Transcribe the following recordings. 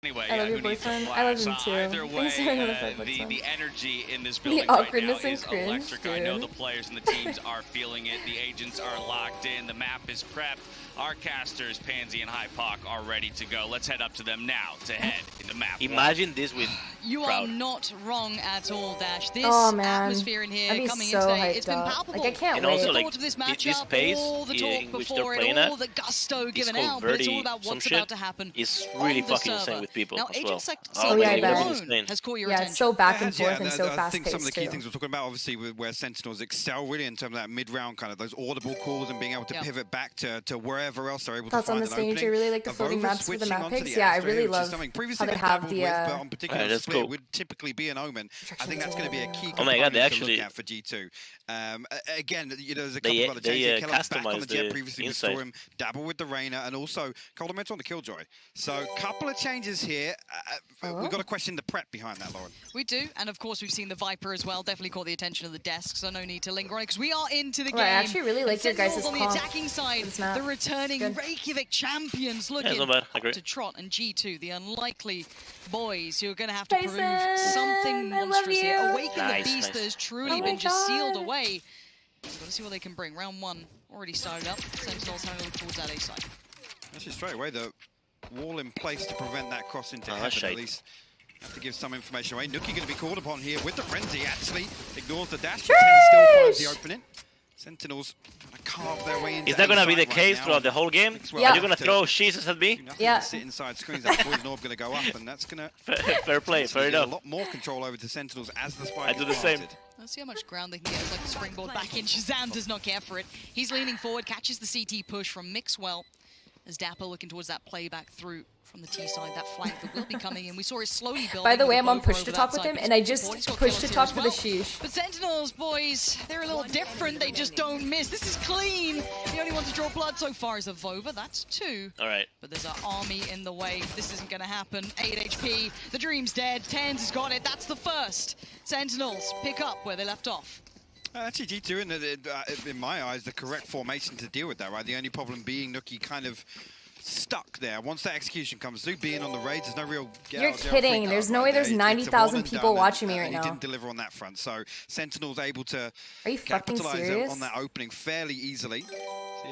Anyway, I love your boyfriend. I love him too. Either way, the energy in this building right now is electric. I know the players and the teams are feeling it. The agents are locked in. The map is prepped. Our casters, Pansy and Hypoc, are ready to go. Let's head up to them now to head in the map. Imagine this with You crowd. are not wrong at all, Dash. This atmosphere in here coming so in today, it's been palpable. Like, I can't wait. Also, like, this this pace all the talk in which before they're playing all at, the gusto given out, but it's all about what's about to happen. It's really fucking insane with people now, as well. Has caught your attention. It's so back and forth and so fast-paced. I think some of the key things we're talking about, obviously, where Sentinels excel really in terms of that mid-round kind of those audible calls and being able to pivot back to wherever else they're able to find an opening. I really like the floating maps for the map picks. Yeah, I really love how they have the. But on particular split would typically be an Omen. I think that's going to be a key component to look at for G2. Again, you know, there's a couple of other changes. Kellogg's back on the jet previously with Storm, dabble with the Reyna, and also Kyedae on the Killjoy. So a couple of changes here. We've got to question the prep behind that, Lauren. We do, and of course we've seen the Viper as well. Definitely caught the attention of the desk, so no need to linger on it because we are into the game. I actually really like your guys' on the attacking side. The returning Reykjavik champions looking to Trot and G2, the unlikely boys who are going to have to prove something monstrous here. Awaken the beast that has truly been just sealed away. So let's see what they can bring. Round one already started up. Sentinels having a look towards that A side. Actually, straight away, the wall in place to prevent that cross into heaven, at least. Have to give some information away. Nuki going to be called upon here with the frenzy, actually. Ignores the dash, but 10 still finds the opening. Sentinels going to carve their way into. Is that going to be the case throughout the whole game? Yeah. Are you going to throw Jesus at me? Yeah. Sit inside screens, that poison orb going to go up, and that's going to... Fair play, fair enough. A lot more control over to Sentinels as the spike I do the same. Let's see how much ground they can get. It's like the springboard back in. Shazam does not care for it. He's leaning forward, catches the CT push from Mixwell. As Dapper looking towards that playback through from the T side, that flank that will be coming in. We saw it slowly building. By the way, I'm on push to talk with him, and I just pushed to talk with the sheesh. But Sentinels, boys, they're a little different. They just don't miss. This is clean. The only one to draw blood so far is a Vova. That's 2. All right. But there's an army in the way. This isn't going to happen. 8 HP. The Dream's dead. Tens has got it. That's the first. Sentinels pick up where they left off. Actually, G2, in my eyes, the correct formation to deal with that, right? The only problem being Nuki kind of stuck there. Once that execution comes through, being on the raids, there's no real... You're kidding. There's no way there's 90,000 people watching me right now. He didn't deliver on that front, so Sentinel's able to capitalize on that opening fairly easily.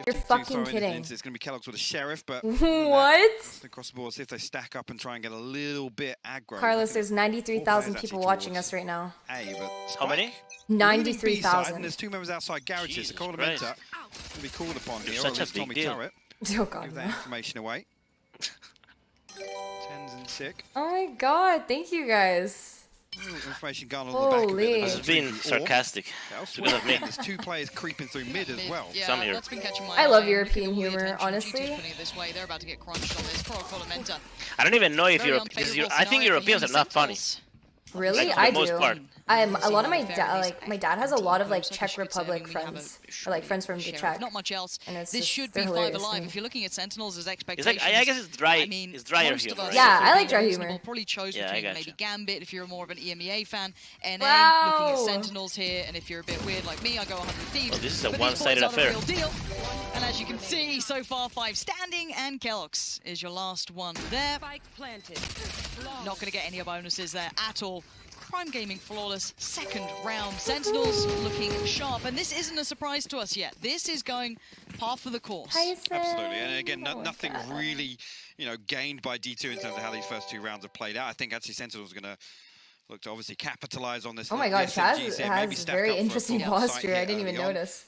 You're fucking kidding. It's going to be Kellogg's with a Sheriff, but... What? Across the board, see if they stack up and try and get a little bit aggro. Carlos, there's 93,000 people watching us right now. Hey, but how many? 93,000. There's 2 members outside garages. The Kyedae going to be called upon here. Such a big deal. Oh god, give that information away. 10s and sick. Oh my god, thank you guys. Information gone on the back of it. This has been sarcastic. Because of me. There's 2 players creeping through mid as well. Yeah, Some here. I love European humor, honestly. This way. They're about to get crunched on this. I don't even know if I think Europeans are not funny. Really? Like, I do. A lot of my dad, my dad has a lot of like Czech Republic friends, or like friends from the Czech. Not much else. And this should be 5 alive. If you're looking at Sentinels as expectations, I guess it's dry. I mean, it's drier humor. Right? Yeah, I like dry humor. Probably chose between maybe Gambit if you're more of an EMEA fan, NA looking at Sentinels here, and if you're a bit weird like me, I go 100 Thieves. Oh, this is a one-sided affair. And as you can see, so far 5 standing, and Kellogg's is your last one there. Not going to get any bonuses there at all. Prime Gaming flawless, 2nd round. Sentinels looking sharp, and this isn't a surprise to us yet. This is going par for the course. Absolutely, and again, nothing really, gained by D2 in terms of how these first 2 rounds have played out. I think actually Sentinels are going to look to obviously capitalize on this. Oh my god, Chaz has very interesting posture. I didn't even notice.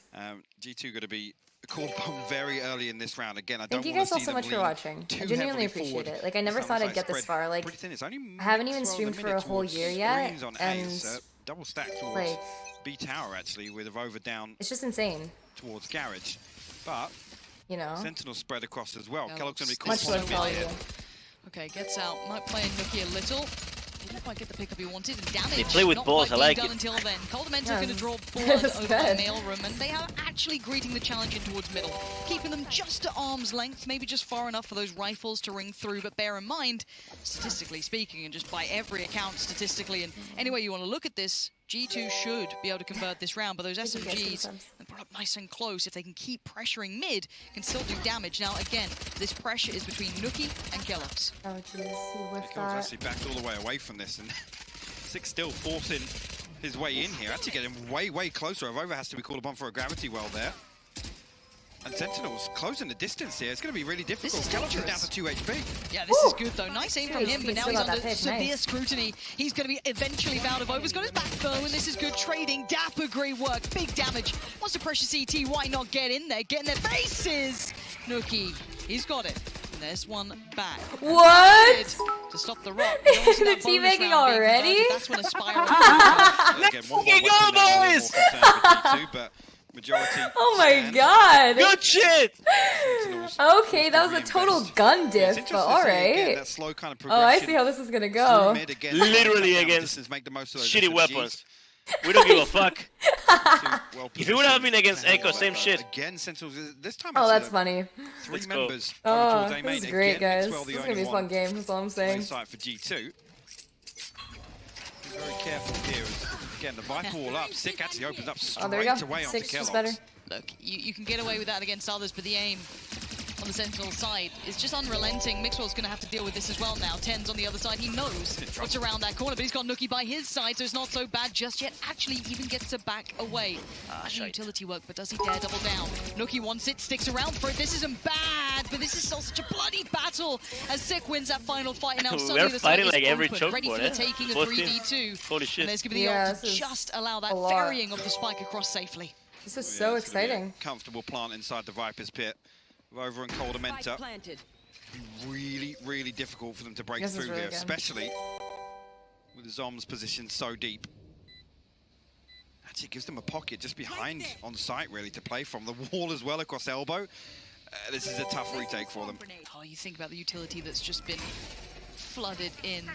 G2 going to be called upon very early in this round. Again, I don't Thank you guys all so much for watching. I genuinely appreciate it. Like, I never thought I'd get this far. Like, I haven't even streamed for a whole year yet, and double stack towards B Tower actually with a Vova down. It's just insane. Towards Garage, but Sentinels spread across as well. Kellogg's going to be called much love for you. Okay, gets out. Might play Nuki a little. Didn't quite get the pickup he wanted, and damage. They play with balls, I like it. Until then, Kyedae going to draw blood over the mail room, and they are actually greeting the challenge in towards middle, keeping them just at arm's length, maybe just far enough for those rifles to ring through. But bear in mind, statistically speaking, and just by every account, statistically, and any way you want to look at this, G2 should be able to convert this round, but those SMGs put up nice and close. If they can keep pressuring mid, can still do damage. Now, again, this pressure is between Nuki and Kyedae. Oh, jeez. He whiffed that. Actually backed all the way away from this, and Six still forcing his way in here. Actually getting way closer. Avova has to be called upon for a gravity well there. And Sentinels closing the distance here. It's going to be really difficult. Kyedae is down to 2 HP. Yeah, this is good though. Nice aim from him, but now he's under severe scrutiny. He's going to be eventually found. Avova's got his back though, and this is good trading. Dapper, great work. Big damage. Wants to pressure CT. Why not get in there? Get in their faces. Nuki, he's got it. And there's one back. What? To stop the rock. The teammaking already? That's when a spiral. Let's fucking go, boys! Majority. Oh my god! Good shit! Okay, that was a total gun diff, but alright. Oh, I see how this is gonna go. Literally against shitty weapons. We don't give a fuck. If it would have been against Echo, same shit. Oh, that's funny. Three members. Oh, this is great, guys. This is gonna be a fun game, that's all I'm saying. For G2. Very careful here. Again, the Viper wall up. Sick actually opens up straight away onto Kyedae. Look, you can get away with that against others, but the aim on the Sentinel side is just unrelenting. Mixwell's going to have to deal with this as well now. Ten's on the other side. He knows what's around that corner, but he's got Nuki by his side, so it's not so bad just yet. Actually, even gets to back away. Utility work, but does he dare double down? Nuki wants it, sticks around for it. This isn't bad, but this is still such a bloody battle as Sick wins that final fight. And now suddenly the side is like every choke ready for the taking of 3v2. Holy shit. And there's going to be the ult to just allow that ferrying of the spike across safely. This is so exciting. Comfortable plant inside the Viper's pit. Over and Kyedae. Really difficult for them to break through here, especially with Zom's position so deep. Actually, it gives them a pocket just behind on site, really, to play from. The wall as well across elbow. This is a tough retake for them. Oh, you think about the utility that's just been flooded in.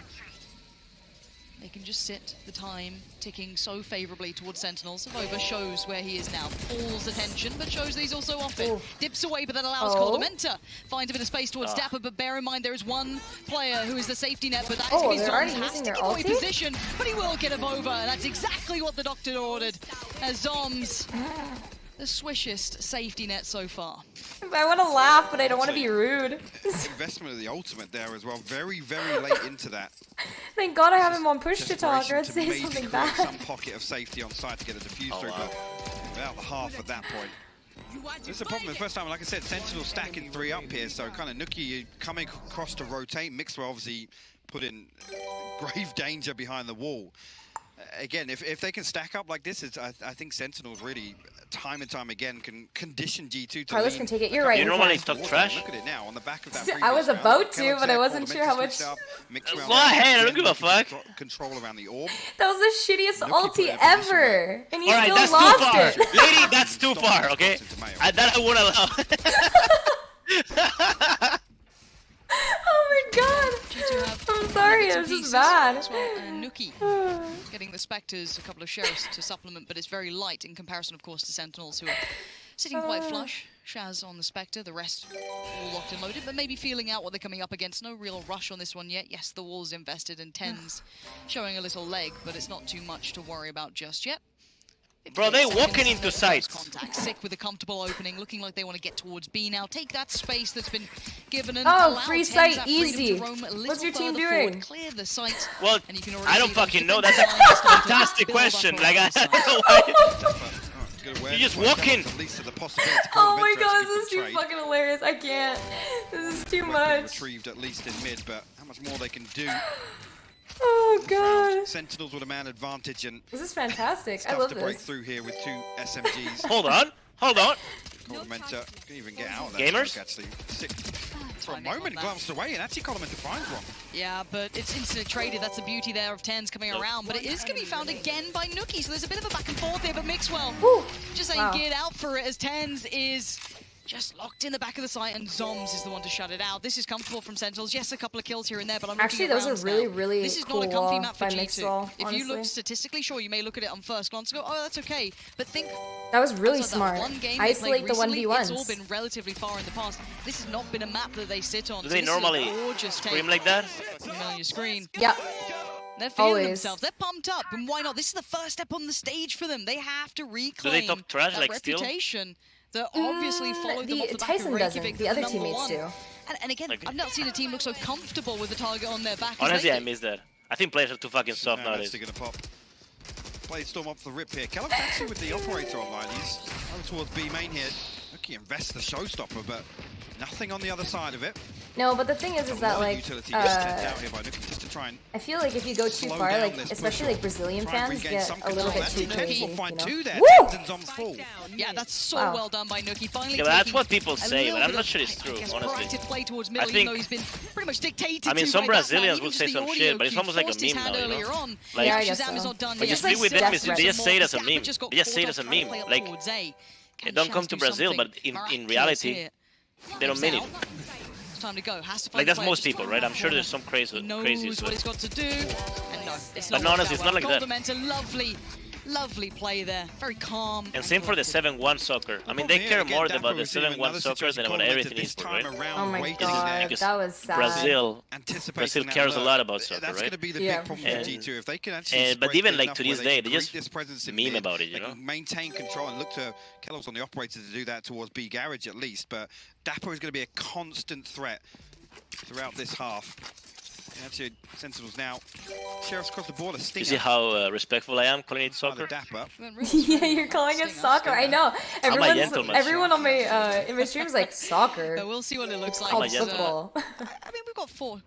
They can just sit the time ticking so favorably towards Sentinels. Avova shows where he is now. Pulls attention, but shows that he's also off it. Dips away, but that allows Kyedae to find a bit of space towards Dapper, but bear in mind there is one player who is the safety net, but that is going to be Zoms. Has to give away position, but he will get Avova, and that's exactly what the doctor ordered. As Zoms, the swishest safety net so far. I want to laugh, but I don't want to be rude. Investment of the ultimate there as well. Very late into that. Thank God I have him on push to talk, or I'd say something bad. Some pocket of safety on site to get a defuse through, but about the half at that point. This is a problem the first time. Like I said, Sentinel stacking 3 up here, so kind of Nuki coming across to rotate. Mixwell obviously put in grave danger behind the wall. Again, if they can stack up like this, I think Sentinels really, time and time again, can condition G2 to Carlos can take it. You're right. You normally talk trash. Look at it now on the back of that. I was about to, but I wasn't sure how much. Go ahead, I don't give a fuck. Control around the orb. That was the shittiest ulti ever, and you still that's lost too far. it. Lady, that's too far. Okay, that I won't allow. Oh my god! I'm sorry, it was just bad. And Nuki getting the Spectres, a couple of Sheriffs to supplement, but it's very light in comparison, of course, to Sentinels, who are sitting quite flush. Shaz on the Spectre, the rest all locked and loaded, but maybe feeling out what they're coming up against. No real rush on this one yet. Yes, the wall's invested, and Ten's showing a little leg, but it's not too much to worry about just yet. Bro, they walking into sight. Contact. Sick with a comfortable opening, looking like they want to get towards B now. Take that space that's been given and free sight, easy. What's your team doing? Clear the site. Well, and you can I don't fucking know. That's a fantastic question. Like, I don't know why. You're just walking. Oh my god, this is too fucking hilarious. I can't. This is too much. Retrieved at least in mid, but how much more they can do. Oh god. Sentinels with a man advantage, and this is fantastic. I love to this. break through here with 2 SMGs. Hold on. Kyedae can even get out of that. Gamers? Actually, for a moment glanced away, and actually Kyedae finds one. Yeah, but it's instantly traded. That's the beauty there of Tens coming around, but it is going to be found again by Nuki. So there's a bit of a back and forth here, but Mixwell just saying get out for it as Tens is just locked in the back of the site, and Zoms is the one to shut it out. This is comfortable from Sentinels. Yes, a couple of kills here and there, but I'm actually those are really this is cool not a comfy map for G2. Mixwell, if you look statistically, sure, you may look at it on first glance and go, oh, that's okay. But think that was really smart. One game isolate the 1v1s. It's all been relatively far in the past. This has not been a map that they sit on. Do they normally scream like that? On your screen. Yeah. They're feeling themselves. They're pumped up, and why not? This is the first step on the stage for them. They have to reclaim do they talk trash, that like, reputation that obviously followed them off the back Tyson of doesn't. The other teammates do. And again, I've not seen a team look so comfortable with the target on their back. Honestly, I miss that. I think players are too fucking soft nowadays. Gonna pop. Blade Storm off the rip here. Kellogg's actually with the operator online. He's over towards B main here. Look, he invests the showstopper, but nothing on the other side of it. No, but the thing is that like, out here by Nuki just to try and I feel like if you go too far, like especially like Brazilian fans get a little bit too crazy. Woo! Yeah, that's so well done by Nuki. Finally, yeah, that's what people say, but I'm not sure it's true, honestly. Play towards middle, even though he's been pretty much dictated. I mean, some Brazilians will say some shit, but it's almost like a meme now, you know? Like, yeah, I guess so. But you speak with them, they just say it as a meme. They just say it as a meme. Like, they don't come to Brazil, but in reality, they don't mean it. Time to go. Has to like that's most people, right? I'm sure there's some crazy. Knows what he's got to do. And no, it's not. But honestly, it's not like that. Lovely play there. Very calm. And same for the 7-1 soccer. I mean, they care more about the 7-1 soccer than about everything Esports, right? Oh my god, that was sad. Brazil cares a lot lot about soccer, right? Yeah. But even like to this day, they just meme about it, you know? Maintain control and look to Kellogg's on the operator to do that towards B Garage at least. But Dapper is going to be a constant threat throughout this half. Actually, Sentinels now. Sheriff's across the border. You see how respectful I am calling it soccer? Yeah, you're calling it soccer. I know. Everyone on my in my stream is like soccer. We'll see what it looks like. Called football. I mean, we've got 4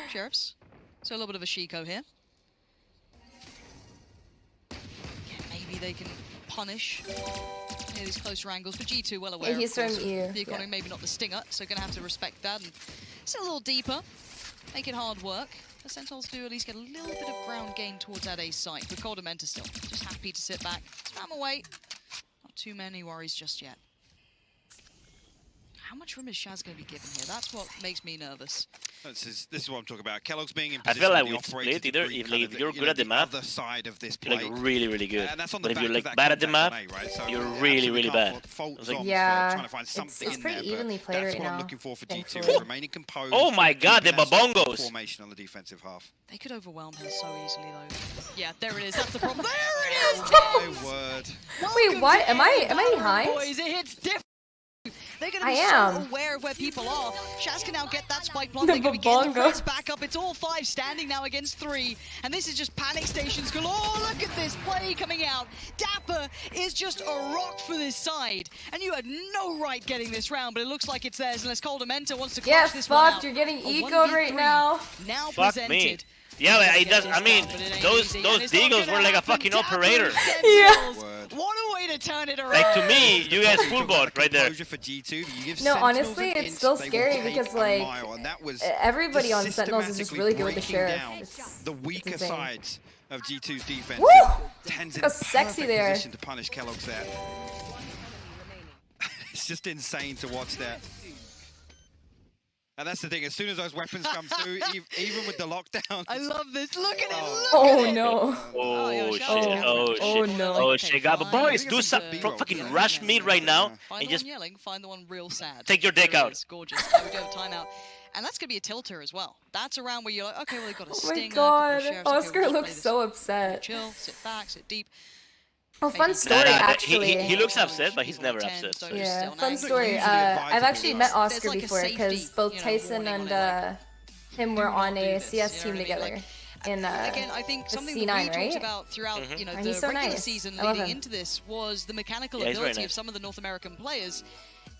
sheriffs, so a little bit of a Shiko here. Maybe they can punish these closer angles, but G2 well aware. Yeah, he's from EU. The economy, maybe not the stinger, so gonna have to respect that and sit a little deeper. Make it hard work. The Sentinels do at least get a little bit of ground gain towards that A site, but Kyedae still just happy to sit back, spam away. Not too many worries just yet. How much room is Shaz going to be given here? That's what makes me nervous. This is what I'm talking about. Kellogg's being in position. I feel like with split, either if you're good at the map, side of this you're like really, really good. But if you're like bad at the map, you're really, really bad. Yeah, it's pretty evenly played right now. I'm looking for G2, remaining composed. Oh my god, the babongos! Formation on the defensive half. They could overwhelm her so easily though. Yeah, there it is. That's the problem. There it is. My word. Wait, what? Am I behind? Boys, it hits different. They're going to be so aware of where people are. Shaz can now get that spike block. They're going to be getting the press back up. It's all 5 standing now against 3. And this is just panic stations galore. Oh, look at this play coming out. Dapper is just a rock for this side. And you had no right getting this round, but it looks like it's theirs unless Kyedae wants to clutch this one out. You're getting ecoed right now. Now presented. Me. Yeah, but it does. I mean, those Deagles were like a fucking operator. Yeah. What a way to turn it around. Like to me, you guys full bot right there. No, honestly, it's still scary because like everybody on Sentinels is just really good with the Sheriff. The weaker sides of G2's defense. Woo! Look how sexy there. To punish Kellogg's there. It's just insane to watch that. And that's the thing, as soon as those weapons come through, even with the lockdown. I love this. Look at it. Oh no. Oh shit. Oh shit. Oh no. Oh shit. But boys, do something. Fucking rush me right now and just yelling. Find the one real sad. Take your dick out. Gorgeous. We do have a timeout. And that's going to be a tilter as well. That's around where you're like, okay, well, they've got a stinger. Oh my god. Oscar looks so upset. Chill, sit back, sit deep. Oh, fun story, actually. He looks upset, but he's never upset. So yeah, fun story. I've actually met Oscar before because both Tyson and him were on a CS team together in again, I think something C9, that we right? talked about throughout the so regular season leading into this was the mechanical ability of some of the North American players.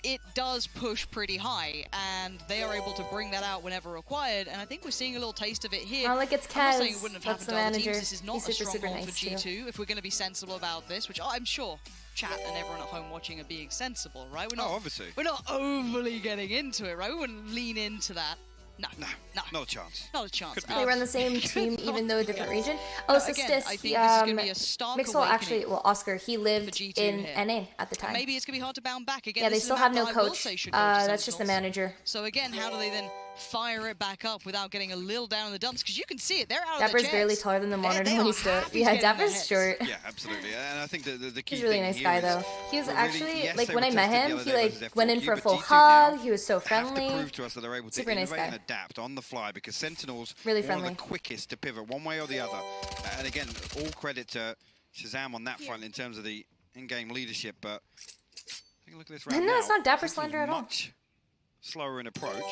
It does push pretty high, and they are able to bring that out whenever required, and I think we're seeing a little taste of it here. Oh, like it's Kez. I'm not saying it wouldn't have That's happened the to manager. other teams. This is not He's a super stronghold nice for G2, too. if we're going to be sensible about this, which I'm sure chat and everyone at home watching are being sensible, right? We're not, obviously. We're not overly getting into it, right? We wouldn't lean into that. No, not a chance. Not a chance. They were on the same team, even though a different region. Oh, so again, I think this is going to be a stark Mixwell actually, well, Oscar, he lived in here. NA at the time. Maybe it's going to be hard to bound back again. Yeah, they still have no coach. That's just the manager. So again, how do they then fire it back up without getting a little down in the dumps, because you can see it. They're out of Dapper's the barely taller than the monitor when he stood. Yeah, Dapper's short. Yeah, absolutely. And I think the key He's a really thing nice here guy, is though. He was actually, really, yes, like, when I met him, he, like, went in for a full G2 hug. He was so have friendly. to prove to us that they're able Super to nice innovate guy. and adapt on the fly, because Sentinels Really one of friendly. the quickest to pivot one way or the other. And again, all credit to Shazam on that front in terms of the in-game leadership, but take a look at this round No, now. it's not Dapper Sentinels slander at all. much slower in approach.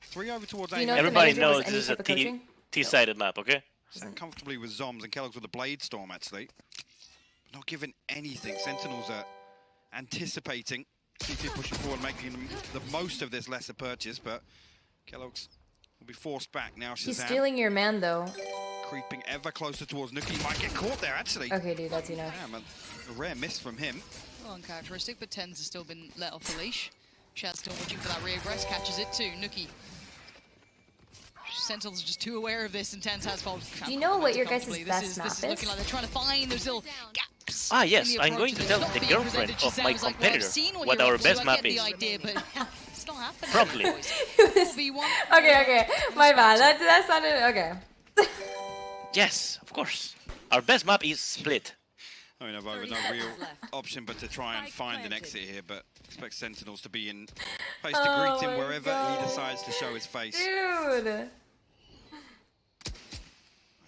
3 over towards Do you know A. if the Everybody manager was knows any this is a type of coaching? T-sided map, okay? Sat comfortably with Zombs and Kellogg's with a Blade Storm, actually. Not given anything. Sentinels are anticipating. G2 pushing forward, making the most of this lesser purchase, but Kellogg's will be forced back now. He's Shazam stealing your man, though. creeping ever closer towards Nuki. Might get caught there, actually. Okay, dude, that's enough. Damn, a rare miss from him. Well, uncharacteristic, but Tens has still been let off the leash. Shaz still watching for that reaggress, catches it too. Nuki. Sentinels are just too aware of this, and Tens has followed. Do you know what your guys' best map This is looking like they're trying to find those little gaps. Ah, yes, in the I'm going to approach. tell It's the not being girlfriend presented. of my Shazam's like, well, I've competitor seen what you're our up to, best I map get is. the idea, but it's not happening. Promptly. boys. 4v1. Okay, my bad. That sounded okay. Yes, of course. Our best map is split. I mean, I've no real option but to try and find an exit here, but expect Sentinels to be in place to greet him wherever he decides to show his face. Dude.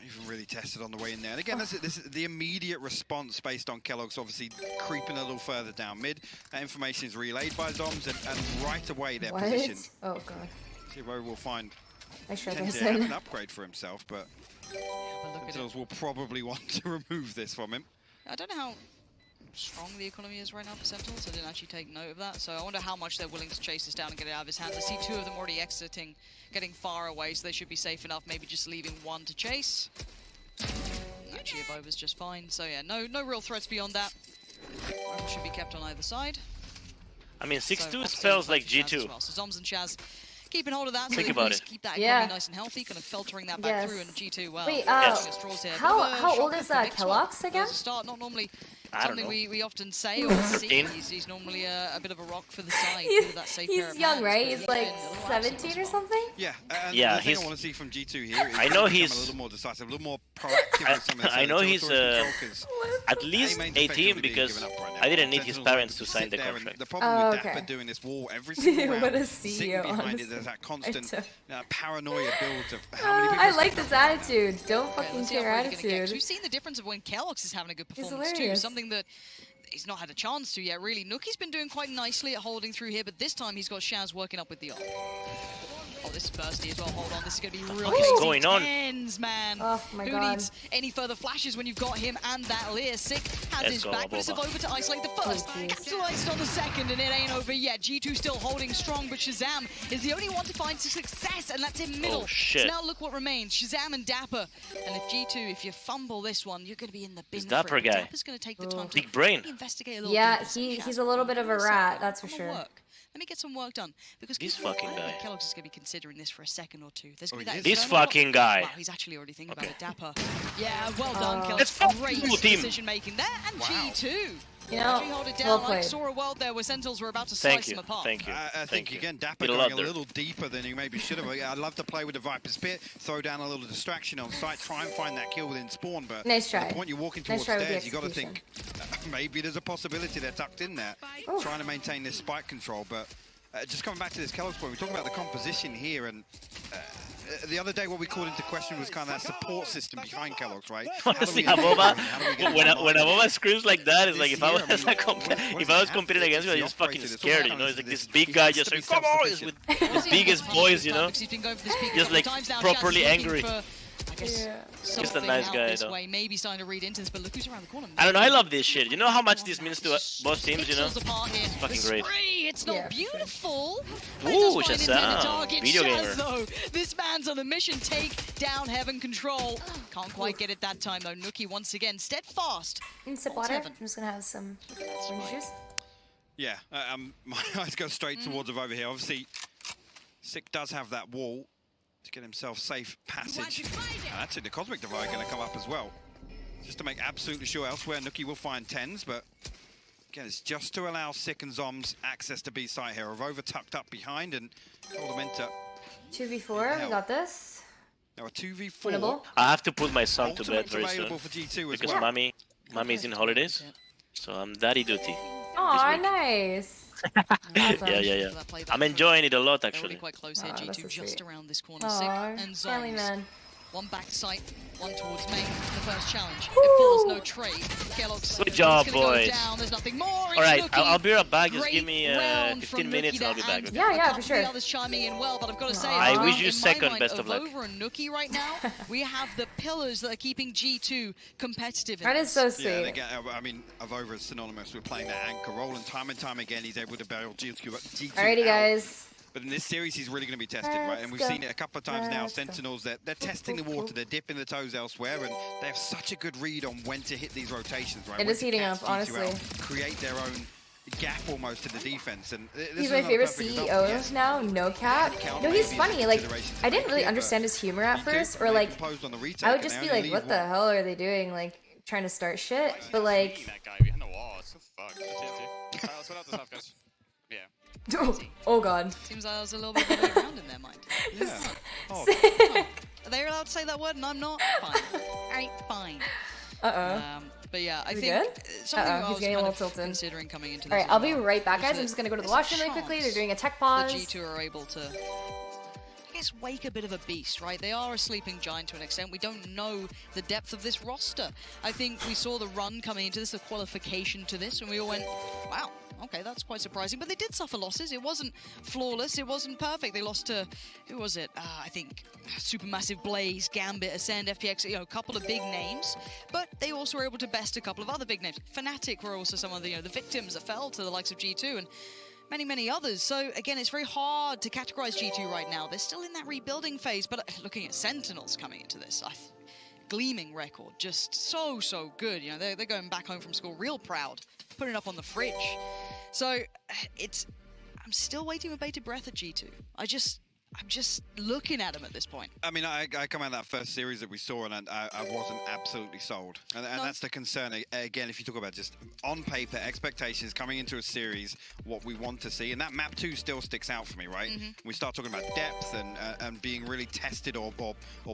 Even really tested on the way in there. And again, this is the immediate response based on Kellogg's obviously creeping a little further down mid. That information is relayed by Zombs, and right away they're positioned. Oh, God. Zero will find I sure Tens this have an upgrade for himself, but Sentinels will probably want to remove this from him. I don't know how strong the economy is right now for Sentinels. I didn't actually take note of that, so I wonder how much they're willing to chase this down and get it out of his hands. I see 2 of them already exiting, getting far away, so they should be safe enough, maybe just leaving 1 to chase. Actually, Evova's just fine, so yeah, no real threats beyond that. Rifle should be kept on either side. I mean, 6-2 So, spells like Shaz G2. as well. So Zombs and Shaz keeping hold of that, so Think they about can it. keep that economy nice and healthy, kind of filtering that back through, and G2, well, Wait, straws here. how old is Kellogg's again? Start, not normally I don't something know. we often say or see. He's normally a bit of a rock for the side. That safe pair He's of young, hands, right? but He's like been a little absent 17 as or well. something? Yeah, and Yeah, the thing he's- I want to see from G2 here is I know become he's- a little more decisive, a little more proactive with some of this. I know he's territory control, 'cause at least A-main's 18 effectively being because given up right now. I didn't need his Sentinels parents like to sign sit the there, and contract. The problem with okay. Dapper doing this wall every single round, What a sitting CEO, behind honestly. it, there's that constant I paranoia builds of how many people I like this attitude. Don't Yeah, fucking let's see how care far they're gonna get, 'cause attitude. we've seen the difference of when Kellogg's is having a good He's performance too, hilarious. something that he's not had a chance to yet, really. Nuki's been doing quite nicely at holding through here, but this time he's got Shaz working up with the ult. Oh, this is bursty as well. Hold on, this is going to be real fuck is crazy. going on? Tens, man. Oh my Who God. needs any further flashes when you've got him and that Lear? Sick has Let's his go, back, but it's Boba. over to isolate the first. jeez. Capitalized on the second, and it ain't over yet. G2 still holding strong, but Shazam is the only one to find success, and that's in middle. Oh, shit. So now look what remains. Shazam and Dapper. And if G2, if you fumble this one, you're going to be in the bin. This for Dapper it. But guy. Dapper's going to take the time to Big brain. investigate a little Yeah, deeper. So he's Shaz, a little bit of a rat, second, that's for I'ma sure. work. Let me get some work done. Because This keep in fucking mind, guy. Kellogg's is going to be considering this for a second or two. There's going to Oh, be he that is? This internal- fucking guy. Wow, he's actually already thinking about Okay. it. Dapper. Yeah, well done, Kellogg's. Let's fuck Great you, team. decision making there. And Wow. G2. You Actually know, hold it well down. I played. saw a world there where Sentinels were about to Thank slice you. them apart. Thank you. I Thank think, you. again, Dapper You'd going love a her. little deeper than he maybe should have. I'd love to play with the Viper Spit, throw down a little distraction on site, try and find that kill within spawn, but Nice at try. the point you're walking Nice towards try with the stairs, you got to think execution. maybe there's a possibility they're tucked in there, Oof. trying to maintain this spike control, but just coming back to this Kellogg's point, we talk about the composition here, and the other day what we called into question was kind of that support system behind Kellogg's, right? Honestly, How do we Aboba, how do we get when them Aboba screams like that, it's like if I was This year, I mean, if I was competing against you, I'd just fucking scared, you know? It's like this big guy just like, come on, it's with his biggest boys, you know? He's been going for this peak Just a like couple times now. properly Shaz is looking angry. for, I guess, Yeah. Just a something nice out guy, this though. way. Maybe starting to read into this, but look who's around the corner. I don't know, I love this shit. You know how much this means to both teams, you know? Pixels apart here. fucking The great. spree, it's not Yeah, for sure. beautiful. but Ooh, it does find his Shazam. intended target. Video Shaz, gamer. though. This man's on a mission. Take down Heaven Control. Can't quite get it that time, though. Nuki once again steadfast. You can sip Holds water. heaven. I'm just gonna have some orange juice. Yeah, my eyes go straight towards over here. Obviously, Sick does have that wall to get himself safe passage. And that's it, the Cosmic Divide going to come up as well. Just to make absolutely sure elsewhere, Nuki will find 10s, but Again, it's just to allow Sick and Zoms access to B site here. Avova tucked up behind and hold them into 2v4, we got this. Now a 2v4. Winnable. I have to put my son to bed very soon for G2 because well. mommy's in holidays, so I'm daddy duty. Aw, nice. Awesome. Yeah. I'm enjoying it a lot actually. Really quite close here, G2 just around this corner. Aww, Sick and family Zoms. man. One back site, one towards main. The first challenge. It falls no trade. Kellogg's good job, boys. Down. There's nothing more. Alright, I'll be right back. Just give me 15 minutes. I'll be back. Okay? Yeah, for sure. The others chiming in well, but I've got to say, I wish you second mind, best of luck. Over and Nookie right now, we have the pillars that are keeping G2 competitive. That is so sweet. Yeah, again, I mean, Avova is synonymous with playing that anchor role, and time again, he's able to bail G2 Alrighty, guys. But in this series, he's really going to be tested, right? And we've seen it a couple of times now. Sentinels, they're testing the water, they're dipping the toes elsewhere, and they have such a good read on when to hit these rotations, right? It is heating up, honestly. Create their own gap almost to the defense. And he's my favorite CEO now, no cap. No, he's funny. Like, I didn't really understand his humor at first, or like, I would just be like, what the hell are they doing? Like, trying to start shit? But like... That guy behind the wall, it's so fucked. Let's put out the top, guys. Yeah. Oh god. Seems like I was a little bit of a way around in their mind. Yeah. Oh. Are they allowed to say that word and I'm not? Fine. Alright, fine. But yeah, I think something I was kind of considering coming into this. Alright, I'll be right back, guys. I'm just gonna go to the washroom really quickly. They're doing a tech pause. The G2 are able to, I guess, wake a bit of a beast, right? They are a sleeping giant to an extent. We don't know the depth of this roster. I think we saw the run coming into this, the qualification to this, and we all went, wow. Okay, that's quite surprising, but they did suffer losses. It wasn't flawless, it wasn't perfect. They lost to, who was it? I think Supermassive Blaze, Gambit, Ascend, FPX, you know, a couple of big names, but they also were able to best a couple of other big names. Fnatic were also some of the, the victims that fell to the likes of G2 and many others. So again, it's very hard to categorize G2 right now. They're still in that rebuilding phase, but looking at Sentinels coming into this, gleaming record, just so good. You know, they're going back home from school real proud, putting it up on the fridge. So I'm still waiting with bated breath at G2. I'm just looking at them at this point. I mean, I come out of that first series that we saw, and I wasn't absolutely sold. And that's the concern. Again, if you talk about just on paper, expectations coming into a series, what we want to see. And that map 2 still sticks out for me, right? We start talking about depth and being really tested or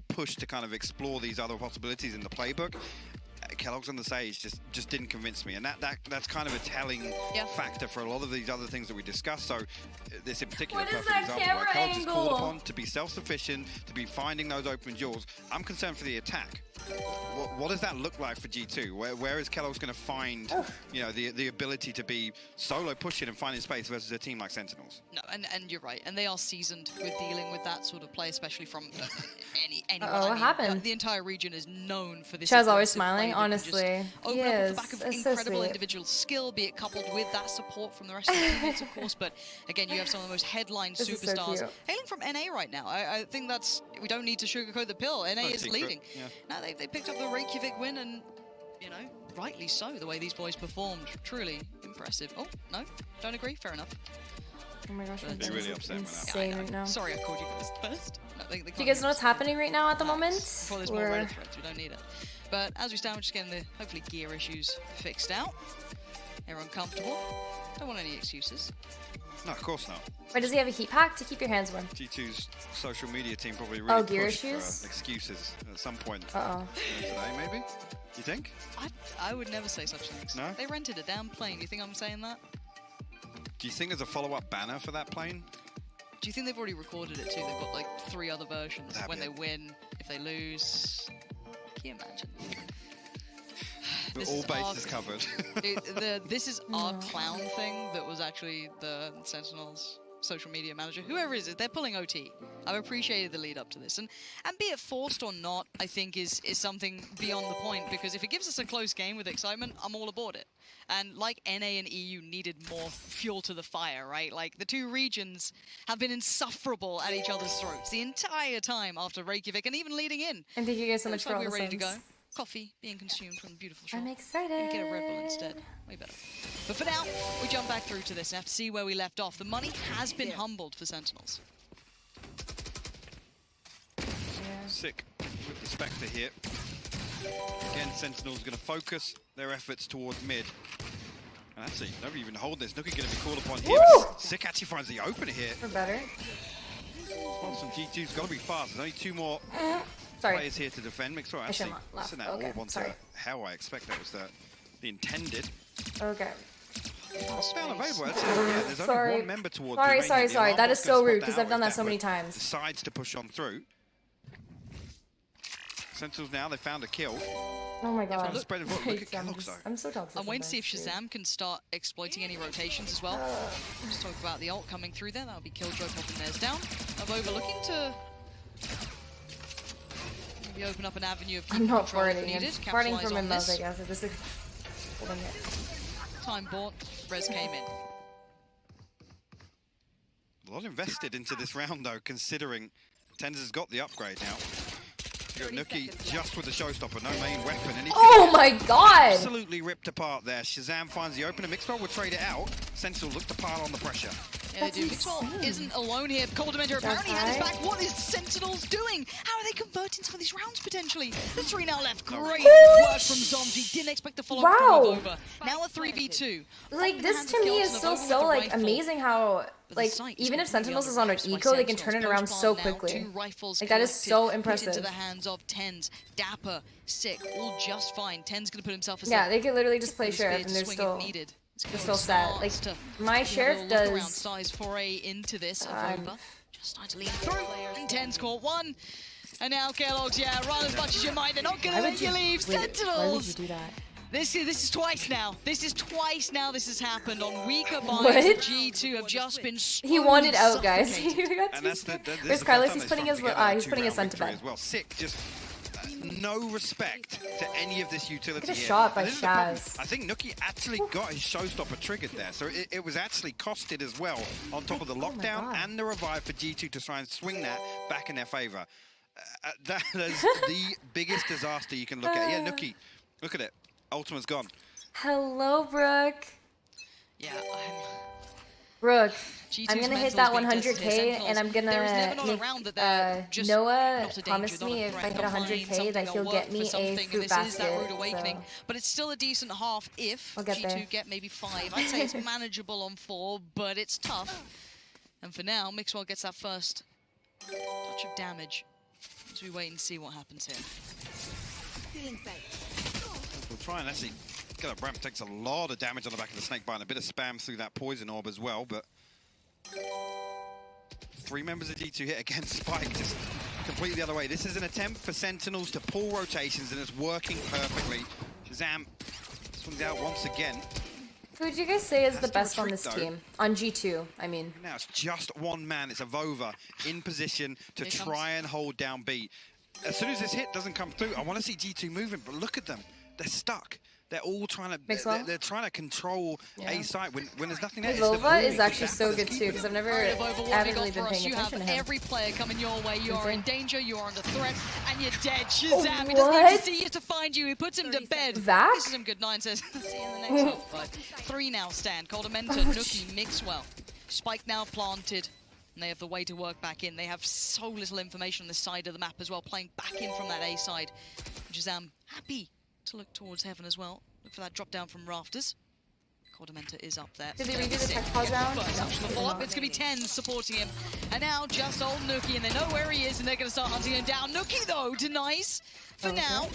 pushed to kind of explore these other possibilities in the playbook. Kellogg's on the stage just didn't convince me, and that's kind of a telling factor for a lot of these other things that we discussed. So this in particular, what is that camera Kellogg's is called upon to be self-sufficient, to be finding those open jewels. I'm concerned for the attack. What does that look like for G2? Where is Kellogg's going to find the ability to be solo pushing and finding space versus a team like Sentinels? No, and you're right, and they are seasoned with dealing with that sort of play, especially from anyone. What happened? The entire region is known for this. Chaz always smiling, honestly. Open up off the back of incredible individual skill, be it coupled with that support from the rest of the teammates, of course. But again, you have some of the most headline superstars hailing from NA right now. I think we don't need to sugarcoat the pill. NA is leading. Yeah. Now they picked up the Reykjavik win, and rightly so. The way these boys performed, truly impressive. Oh no, don't agree. Fair enough. Oh my gosh, I'm really upset with that. Right now. Sorry, I called you first. No, do you guys know what's happening right now at the moment? Before there's more Reddit threads, we don't need it. But as we stand, we're just getting the hopefully gear issues fixed out. Everyone comfortable. Don't want any excuses. No, of course not. Wait, does he have a heat pack to keep your hands warm? G2's social media team probably really gear pushed issues? for excuses at some point today, maybe? You think? I would never say such things. No? They rented a damn plane. You think I'm saying that? Do you think there's a follow-up banner for that plane? Do you think they've already recorded it too? They've got like 3 other versions. When they win, if they lose. Can you imagine? All bases covered. This is our clown thing that was actually the Sentinels social media manager, whoever it is, they're pulling OT. I've appreciated the lead up to this, and be it forced or not, I think is something beyond the point, because if it gives us a close game with excitement, I'm all aboard it. And like NA and EU needed more fuel to the fire, right? Like the 2 regions have been insufferable at each other's throats the entire time after Reykjavik and even leading in. And thank you guys so much for all we're the ready to subs. go. Coffee being consumed from the beautiful shop. I'm excited. And get a Red Bull instead. Way better. But for now, we jump back through to this and have to see where we left off. The money has been humbled for Sentinels. Sick with the Spectre here. Again, Sentinel's going to focus their efforts towards mid. Actually, never even hold this. Nuki going to be called upon here. Sick actually finds the opener here. We're better. Well, some G2's got to be fast. There's only 2 more players here to defend. Mixed right. Actually, send that orb onto hell. I expect that was the intended. Okay. Spell available. There's only 1 member towards sorry. That is so rude because I've done that so many times. Decides to push on through. Sentinels now, they found a kill. Oh my god. Look at Kellogg's though. I'm so toxic. I'm waiting to see if Shazam can start exploiting any rotations as well. Just talk about the ult coming through there. That'll be Killjoy popping theirs down. Over looking to maybe open up an avenue of I'm not farting. I'm farting from my mouth, I guess. I'm just holding it. Time bought. Res came in. A lot invested into this round though, considering TenZ has got the upgrade now. You got Nuki just with the showstopper, no main weapon. And oh my god! Absolutely ripped apart there. Shazam finds the opener. Mixwell will trade it out. Sentinel look to pile on the pressure. Yeah, they do. Mixwell isn't alone here. Kyedae apparently had his back. What is the Sentinels doing? How are they converting some of these rounds potentially? There's 3 now left. Great work from Zombs. He didn't expect the follow-up to move over. Now a 3v2. Like, this to me is still so, like, amazing how, like, even if Sentinels is on an eco, they can turn it around so quickly. Like, that is so impressive. Into the hands of TenZ, Dapper, Sick, all just fine. TenZ gonna put himself as they could literally just play Sheriff and they're still set. Like, my Sheriff does... size foray into this. Just starting to lean through. And TenZ caught 1. And now Kellogg's, run as much as you might. They're not gonna let you leave. Sentinels! Why would you do that? This is twice now. This is twice now this has happened on weaker buys. G2 have just been He wanted out, guys. Where's Carlos? He's putting his sentiment. Well, Sick just no respect to any of this utility. Get a shot by Shaz. I think Nuki actually got his showstopper triggered there, so it was actually costed as well on top of the lockdown and the revive for G2 to try and swing that back in their favor. That is the biggest disaster you can look at. Yeah, Nuki, look at it. Ultimate's gone. Hello, Brooke. Yeah, Brooke, I'm gonna hit that 100k and I'm gonna make, Noah promised me if I hit 100k that he'll get me a fruit basket. So. But it's still a decent half if G2 get maybe 5. I'd say it's manageable on 4, but it's tough. And for now, Mixwell gets that first touch of damage. As we wait and see what happens here. Feeling safe. We'll try and actually get up. Ramp takes a lot of damage on the back of the snake bite and a bit of spam through that poison orb as well, but 3 members of G2 hit against Spike, just completely the other way. This is an attempt for Sentinels to pull rotations and it's working perfectly. Shazam swings out once again. Who would you guys say is the best on this team? On G2, I mean. Now it's just 1 man, it's a Vova in position to try and hold down B. As soon as this hit doesn't come through, I want to see G2 moving, but look at them. They're stuck. They're all trying to they're trying to control A site when there's nothing there. Vova is actually so good too because I haven't really been paying attention to him. Every player coming your way. You are in danger. You are under threat, and you're dead. Shazam! He doesn't need to see you to find you. He puts him to bed. This is some good 9 says. See you in the next one. But 3 now stand. Kyedae, Nuki, Mixwell. Spike now planted. And they have the way to work back in. They have so little information on this side of the map as well, playing back in from that A side. Shazam happy to look towards heaven as well. Look for that drop down from rafters. Kyedae is up there. Did they redo the tech pause round? It's going to be TenZ supporting him. And now just old Nuki, and they know where he is, and they're going to start hunting him down. Nuki, though, denies for now.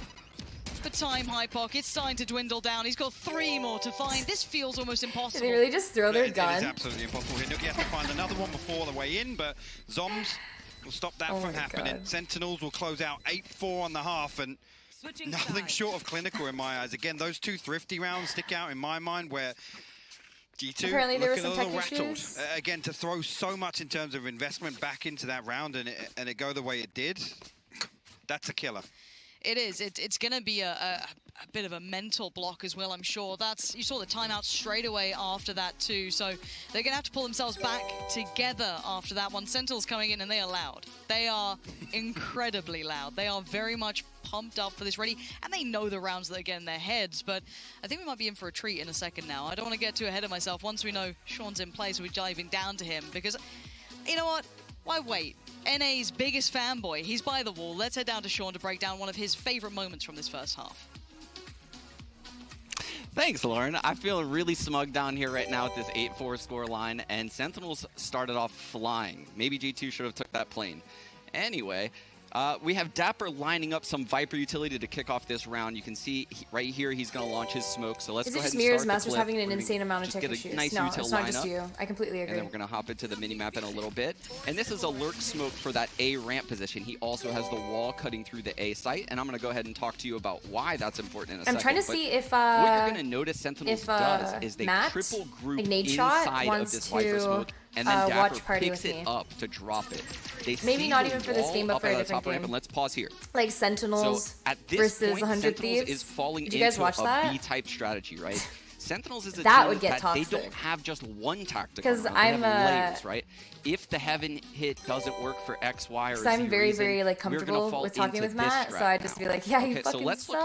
For time, Hypoc, it's starting to dwindle down. He's got 3 more to find. This feels almost impossible. Did they really just throw their gun? It is absolutely impossible here. Nuki has to find another one before the way in, but Zombs will stop that from happening. God. Sentinels will close out 8-4 on the half, and nothing short of clinical in my eyes. Again, those 2 thrifty rounds stick out in my mind where G2 apparently there were looking some a little tech rattled. issues. Again, to throw so much in terms of investment back into that round and it go the way it did, that's a killer. It is. It's going to be a bit of a mental block as well, I'm sure. You saw the timeout straight away after that too, so they're going to have to pull themselves back together after that one. Sentinels coming in and they are loud. They are incredibly loud. They are very much pumped up for this ready, and they know the rounds that they get in their heads, but I think we might be in for a treat in a second now. I don't want to get too ahead of myself. Once we know Sean's in place, we're diving down to him, because you know what? Why wait? NA's biggest fanboy, he's by the wall. Let's head down to Sean to break down one of his favorite moments from this first half. Thanks, Lauren. I feel really smug down here right now with this 8-4 score line, and Sentinels started off flying. Maybe G2 should have took that plane. Anyway, we have Dapper lining up some Viper utility to kick off this round. You can see right here he's going to launch his smoke. So let's go ahead and start the Master's clip. having an insane amount of tech issues. Nice no, it's not just lineup. you. I completely agree. And then we're going to hop into the minimap in a little bit. And this is a lurk smoke for that A ramp position. He also has the wall cutting through the A site. And I'm going to go ahead and talk to you about why that's important in a second. I'm trying to see if what you're going to notice Sentinels does is they triple group inside of this Viper smoke. And then Dapper picks it up to drop it. Maybe not even for this game, but for a different game. And let's pause here. Like Sentinels versus 100 Thieves. Is falling Did you guys watch that? B-type strategy, right? Sentinels is a that team would get that toxic. they don't have just one tactic. Because I'm layers, right? If the heaven hit doesn't work for X, Y, or Z I'm very, reason, very like comfortable with talking with Matt, so I just be like, yeah, you fucking so let's look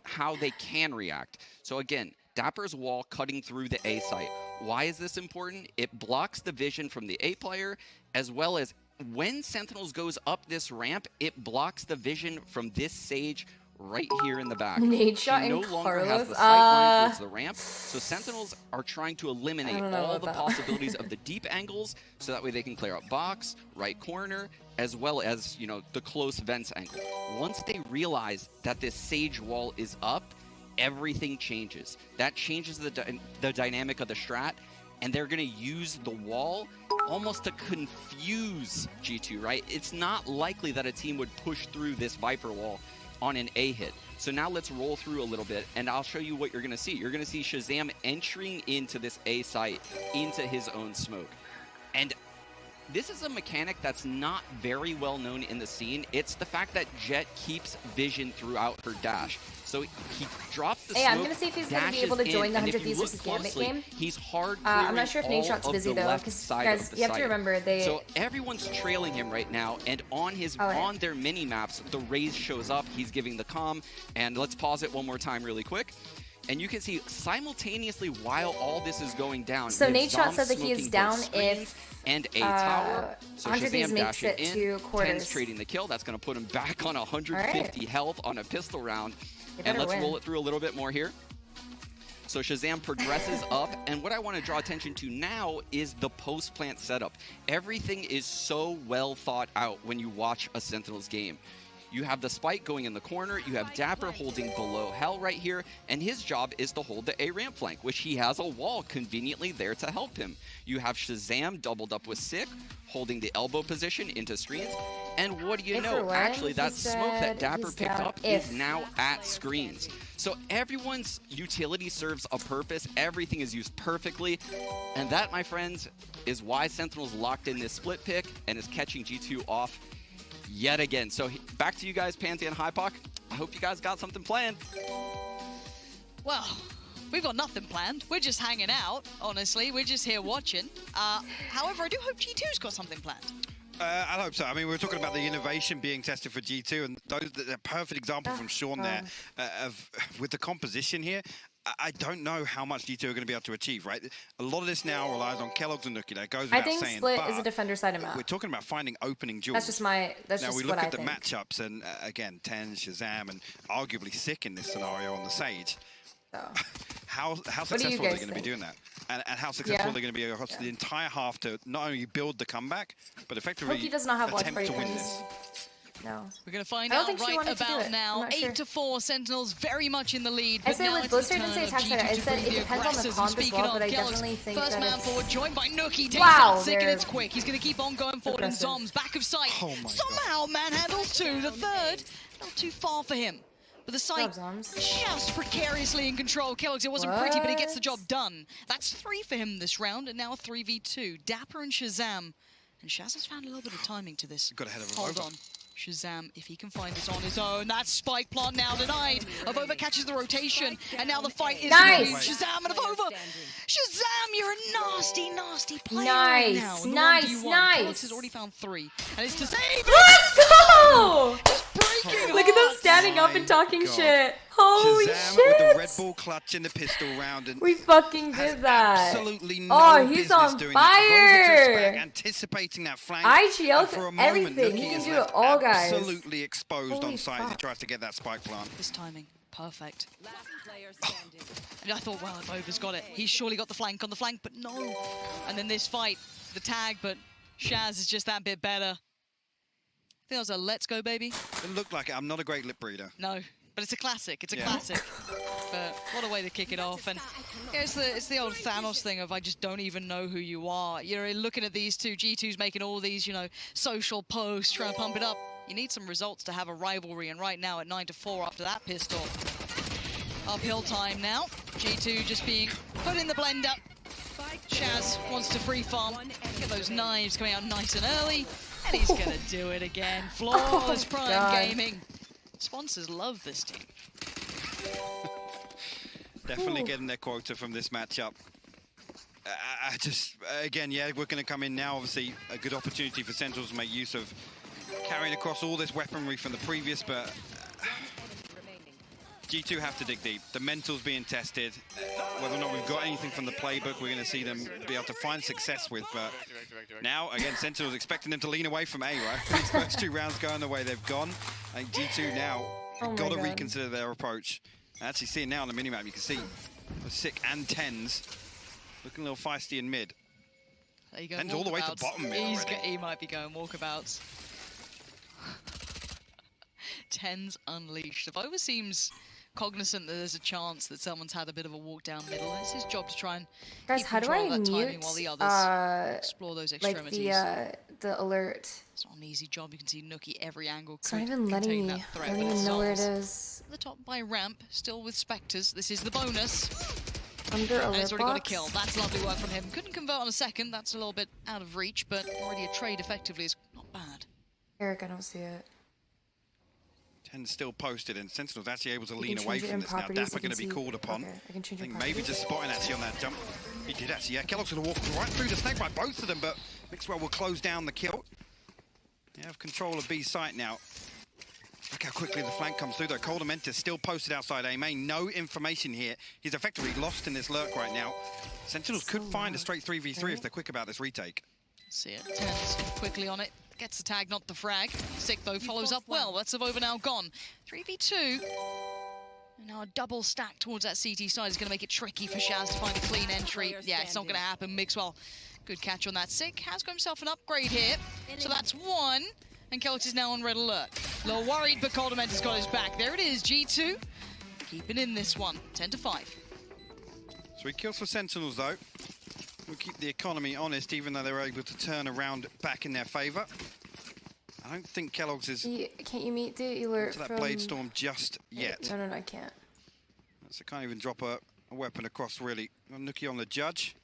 how they can react. So again, Dapper's wall cutting through the A site. Why is this important? It blocks the vision from the A player, as well as when Sentinels goes up this ramp, it blocks the vision from this Sage right here in the back. Nade shot no and longer Carlos. has the sight line towards the ramp, so Sentinels are trying to eliminate all the possibilities of the deep angles, so that way they can clear up box, right corner, as well as, you know, the close vents angle. Once they realize that this Sage wall is up, everything changes. That changes the dynamic of the strat, and they're going to use the wall almost to confuse G2, right? It's not likely that a team would push through this Viper wall on an A hit. So now let's roll through a little bit, and I'll show you what you're going to see. You're going to see Shazam entering into this A site, into his own smoke. And this is a mechanic that's not very well known in the scene. It's the fact that Jet keeps vision throughout her dash. So he drops the smoke, I'm gonna see if he's gonna be able to join the 100 Thieves versus Gambit game. He's hard. I'm not sure if Nade Shot's busy though, because guys, you have to remember So everyone's trailing him right now, and on his on their mini maps, the Raze shows up. He's giving the comm, and let's pause it one more time really quick. And you can see simultaneously while all this is going down. So Nade Shot said that he is down if and a tower. So 100 Thieves Shazam makes it dashing to in, quarters. 10's trading the kill. That's going to put him back on 150 health on a pistol round. And let's roll it through a little bit more here. So Shazam progresses up, and what I want to draw attention to now is the post-plant setup. Everything is so well thought out when you watch a Sentinels game. You have the spike going in the corner, you have Dapper holding below Hell right here, and his job is to hold the A ramp flank, which he has a wall conveniently there to help him. You have Shazam doubled up with Sick, holding the elbow position into screens, and what do you know? Actually, that smoke that Dapper picked up is now at screens. So everyone's utility serves a purpose, everything is used perfectly, and that, my friends, is why Sentinels locked in this split pick and is catching G2 off yet again. So back to you guys, Pansy and Hypoc. I hope you guys got something planned. Well, we've got nothing planned. We're just hanging out, honestly. We're just here watching. However, I do hope G2's got something planned. I hope so. I mean, we were talking about the innovation being tested for G2, and the perfect example from Sean there with the composition here. I don't know how much G2 are going to be able to achieve, right? A lot of this now relies on Kellogg's and Nuki. That goes without saying. I think Split is a defender-side map. We're talking about finding opening jewels. That's just my. That's now just we look what at the think. matchups, and again, 10, Shazam, and arguably Sick in this scenario on the Sage. So. How successful are they going to be doing that? And how successful are they going to be across the entire half to not only build the comeback, but effectively Hoki does not have attempt to win this? No. We're going to find out right about now. 8-4, Sentinels very much in the lead. I said with Blister, I didn't say attack side. I said it depends on the comp as well, but I definitely think first man forward, joined by Nuki. Takes wow, out Sick, and it's quick. He's going to keep on going forward, and Zombs back of sight. Oh somehow manhandles two. The third, not too far for him. But the site just precariously in control. Kellogg's, it wasn't pretty, but he gets the job done. That's 3 for him this round, and now 3v2. Dapper and Shazam. And Shaz has found a little bit of timing to this. Got ahead of him. Hold on. Shazam, if he can find it on his own. That spike plant now denied. Avova catches the rotation, and now the fight is Shazam and Avova. Shazam, you're a nasty, nasty player right now. Nice. Kellogg's has already found 3, and it's to save. Let's go! Look at them standing up and talking shit. Holy Shazam shit! with the Red Bull clutch in the pistol round, and we fucking did that. Absolutely no he's on doing fire! That. Anticipating that flank. IGL for a everything. Moment, he can is do it all, guys. Absolutely exposed Holy on site as he fuck. tries to get that spike plant. This timing. Perfect. And I thought, well, if Over's got it, he's surely got the flank on the flank, but no. And then this fight, the tag, but Shaz is just that bit better. I think that was a let's go, baby. It looked like it. I'm not a great lip reader. No, but it's a classic. It's a classic. But what a way to kick it off. And yeah, it's the old Thanos thing of I just don't even know who you are. You're looking at these two, G2's making all these, you know, social posts, trying to pump it up. You need some results to have a rivalry, and right now at 9-4 after that pistol. Uphill time now. G2 just being put in the blender. Shaz wants to free farm, get those knives coming out nice and early, and he's gonna do it again. Flawless Prime Gaming. Sponsors love this team. Definitely getting their quota from this matchup. I just, again, yeah, we're going to come in now. Obviously, a good opportunity for Sentinels to make use of carrying across all this weaponry from the previous, but G2 have to dig deep. The mental's being tested. Whether or not we've got anything from the playbook, we're going to see them be able to find success with. But now, again, Sentinels expecting them to lean away from A, right? These first 2 rounds going the way they've gone. I think G2 now got to reconsider their approach. Actually, seeing now on the minimap, you can see the sick and 10s looking a little feisty in mid. There you go. 10s all the way to bottom mid. He might be going walkabouts. 10s unleashed. If Over seems cognizant that there's a chance that someone's had a bit of a walk down middle, it's his job to try and guys, how do I mute while the others explore those extremities. Like the alert? It's not an easy job. You can see Nookie every angle. It's not even letting me. I don't even know where it is. The top by ramp, still with Spectres. This is the bonus. Under alert and it's already box. got a kill. That's lovely work from him. Couldn't convert on a second. That's a little bit out of reach, but already a trade effectively is not bad. Eric, I don't see it. 10 still posted, and Sentinel's actually able to lean away from this now. Dapper going to be called upon. Okay, I can change I think maybe just spotting actually on that jump. He did actually, yeah. Kellogg's going to walk right through the snake by both of them, but Mixwell will close down the kill. They have control of B site now. Look how quickly the flank comes through though. Kyedae still posted outside A main. No information here. He's effectively lost in this lurk right now. Sentinels could find a straight 3v3 if they're quick about this retake. See it. 10's quickly on it. Gets the tag, not the frag. Sick though, follows up well. That's Over now gone. 3v2. And now a double stack towards that CT side is going to make it tricky for Shaz to find a clean entry. Yeah, it's not going to happen. Mixwell, good catch on that. Sick has got himself an upgrade here. So that's 1. And Kyedae is now on red alert. A little worried, but Kyedae has got his back. There it is, G2. Keeping in this one, 10-5. 3 kills for Sentinels though. We'll keep the economy honest, even though they were able to turn around back in their favour. I don't think Kellogg's is... Can't you meet the alert from... that Blade Storm just yet. No, I can't. So can't even drop a weapon across, really. Nookie on the Judge.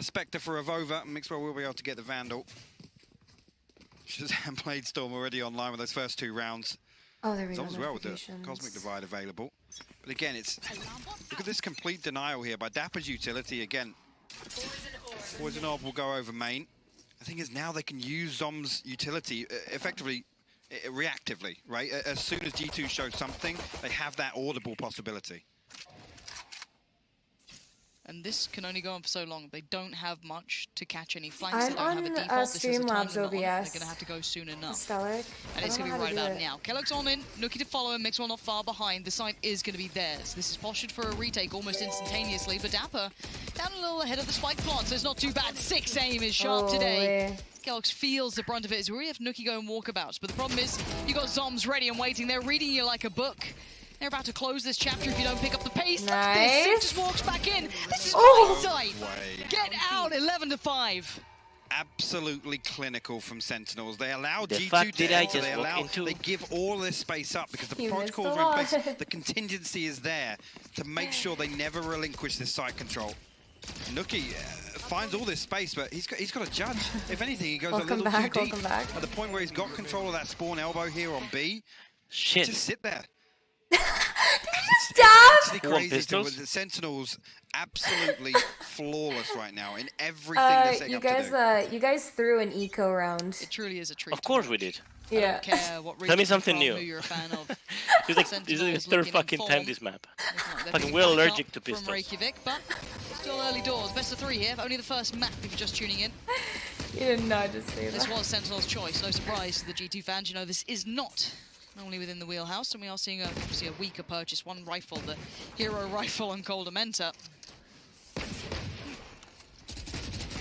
A Spectre for Avova. Mixwell will be able to get the Vandal. Shazam Blade Storm already online with those first 2 rounds. Oh, there we go. As well with the Cosmic Divide available. But again, it's... Look at this complete denial here by Dapper's utility again. Poison Orb will go over main. The thing is now they can use Zom's utility effectively, reactively, right? As soon as G2 shows something, they have that audible possibility. And this can only go on for so long. They don't have much to catch any flanks. They don't I'm have a on default. Streamlabs OBS. They're going to have to go soon enough. Stellar. And it's going to be right about now. Kellogg's on in. Nookie to follow him. Mixwell not far behind. The site is going to be theirs. This is postured for a retake almost instantaneously. But Dapper down a little ahead of the spike plant, so it's not too bad. 6 aim is sharp today. Kellogg's feels the brunt of it. As we already have Nookie going walkabouts. But the problem is, you got Zoms ready and waiting. They're reading you like a book. They're about to close this chapter if you don't pick up the pace. Nice. This just walks back in. This is tight. Get out, 11-5. Absolutely clinical from Sentinels. They allow G2 to enter. They give all this space up because the protocols are in place. The contingency is there to make sure they never relinquish this side control. Nookie finds all this space, but he's got a Judge. If anything, he goes a little too deep. At the point where he's got control of that spawn elbow here on B, just sit there. Did you just stab? Crazy the Sentinels absolutely flawless right now in everything they're setting up to do. You guys threw an eco round. It truly is a treat. Of course we did. Yeah. Tell me something new. You're a fan of. It's like this is the 3rd fucking time this map. Fucking we're allergic to pistols. From Reykjavik, but still early doors. Best of 3 here. Only the first map if you're just tuning in. You did not just say that. This was Sentinel's choice. No surprise to the G2 fans. You know this is not only within the wheelhouse, and we are seeing obviously a weaker purchase. One rifle, the hero rifle on Kyedae.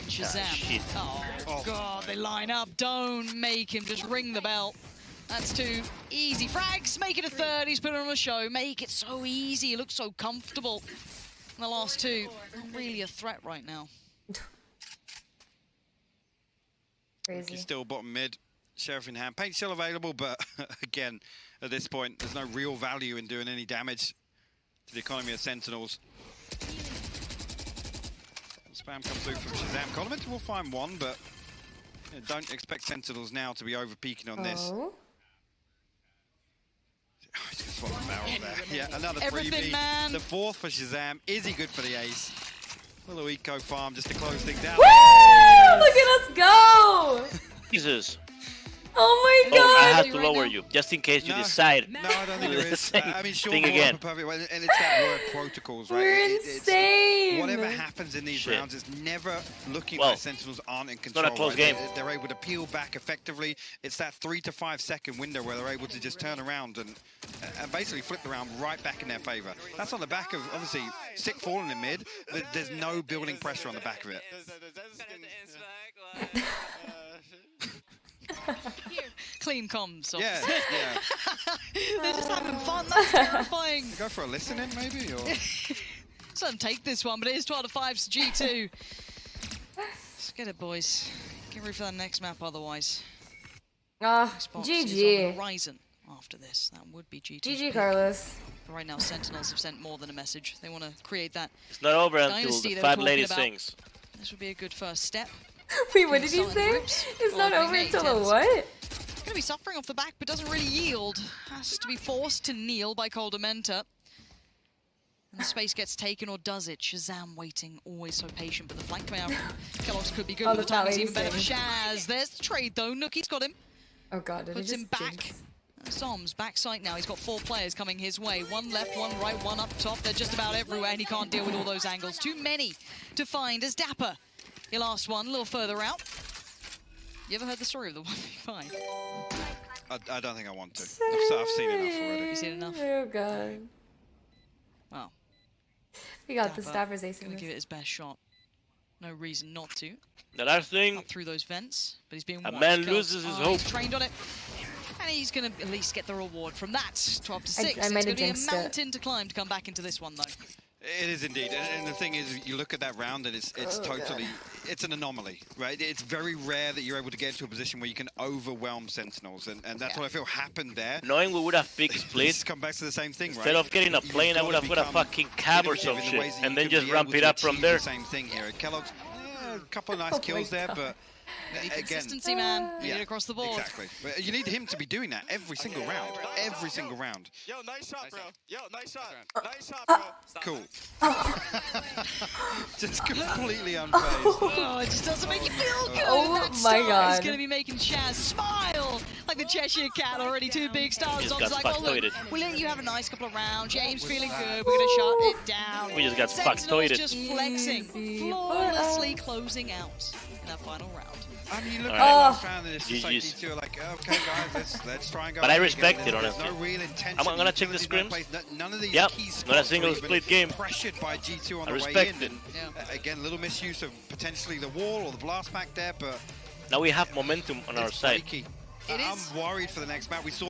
Shazam. Oh, God, they line up. Don't make him just ring the bell. That's 2 easy frags. Make it a 3rd. He's putting on a show. Make it so easy. He looks so comfortable. And the last 2, not really a threat right now. Crazy. He's still bottom mid. Sheriff in hand. Paint's still available, but again, at this point, there's no real value in doing any damage to the economy of Sentinels. Spam comes through from Shazam. Kyedae will find one, but don't expect Sentinels now to be over-peaking on this. Oh, he's just swallowed the barrel there. Yeah, another Everything, 3v. man. The 4th for Shazam. Is he good for the ace? Little eco farm just to close things out. woo! Look at us go! Jesus. Oh my Oh, God! I had to lower you, just in case you decide. No, I don't think there is. I mean, sure, thing again. Perfect way, and it's that word protocols, right? We're insane! Whatever happens in these rounds is never looking like Sentinels aren't in control. It's not a close game. They're able to peel back effectively. It's that 3 to 5 second window where they're able to just turn around and basically flip the round right back in their favor. That's on the back of, obviously, Sick falling in mid. There's no building pressure on the back of it. Clean comms. Yeah. They're just having fun. That's terrifying. Go for a listening, maybe? Or... So don't take this one, but it is 12 to 5 to G2. Let's get it, boys. Get ready for that next map, otherwise. GG. Is on the horizon after this. That would be G2. GG, Carlos. But right now, Sentinels have sent more than a message. They want to create that. It's not over dynasty until the 5 ladies about. sings. This would be a good first step. Wait, what did you say? It's not over until the what? Gonna be suffering off the back, but doesn't really yield. Has to be forced to kneel by Kyedae. And the space gets taken, or does it? Shazam waiting, always so patient, but the flank coming out. Kellogg's could be good, but the timing's even better for Shaz. There's the trade though. Nookie's got him. Oh God, did puts him back. Som's backside now. He's got 4 players coming his way. 1 left, 1 right, 1 up top. They're just about everywhere, and he can't deal with all those angles. Too many to find as Dapper. Your last one, a little further out. You ever heard the story of the 1v5? I don't think I want to. I've seen enough already. You've seen enough? Oh God. Well. We got the Staffers ace. Gonna give it his best shot. No reason not to. The last thing. Up through those vents, but he's being a watched. man loses his hope. He's trained on it. And he's going to at least get the reward from that. 12 to 6. It's going to be a mountain to climb to come back into this one, though. It is indeed, and the thing is, you look at that round and it's totally, it's an anomaly, right? It's very rare that you're able to get into a position where you can overwhelm Sentinels, and that's what I feel happened there. Knowing we would have picked split, come back to the same thing, instead of getting a plane, I would have got a fucking cab or some shit, and then just ramp it up from there. Same thing here. Kellogg's, a couple of nice kills there, but again, consistency, man. You need it across the board. Exactly. You need him to be doing that every single round. Every single round. Yo, nice shot, bro. Yo, nice shot. Nice shot, bro. Cool. Just completely unfazed. Oh, it just doesn't make you feel good. Oh my God. He's going to be making Shaz smile like the Cheshire Cat. Already 2 big stars. It's like, oh, look, we'll let you have a nice couple of rounds. James feeling good. We're going to shut it down. We just got Sentinels factoided. Just flexing. Flawlessly closing out in that final round. I mean, you look at the last round and it's just like these two are like, okay, guys, let's try and go. But I respect it, honestly. No real intention. I'm gonna check the scrims. None of these key spots not a single split game. Pressured by G2 on the way in. And, again, a little misuse of potentially the wall or the blast back there, but now we have momentum on our side. I'm worried for the next map. We saw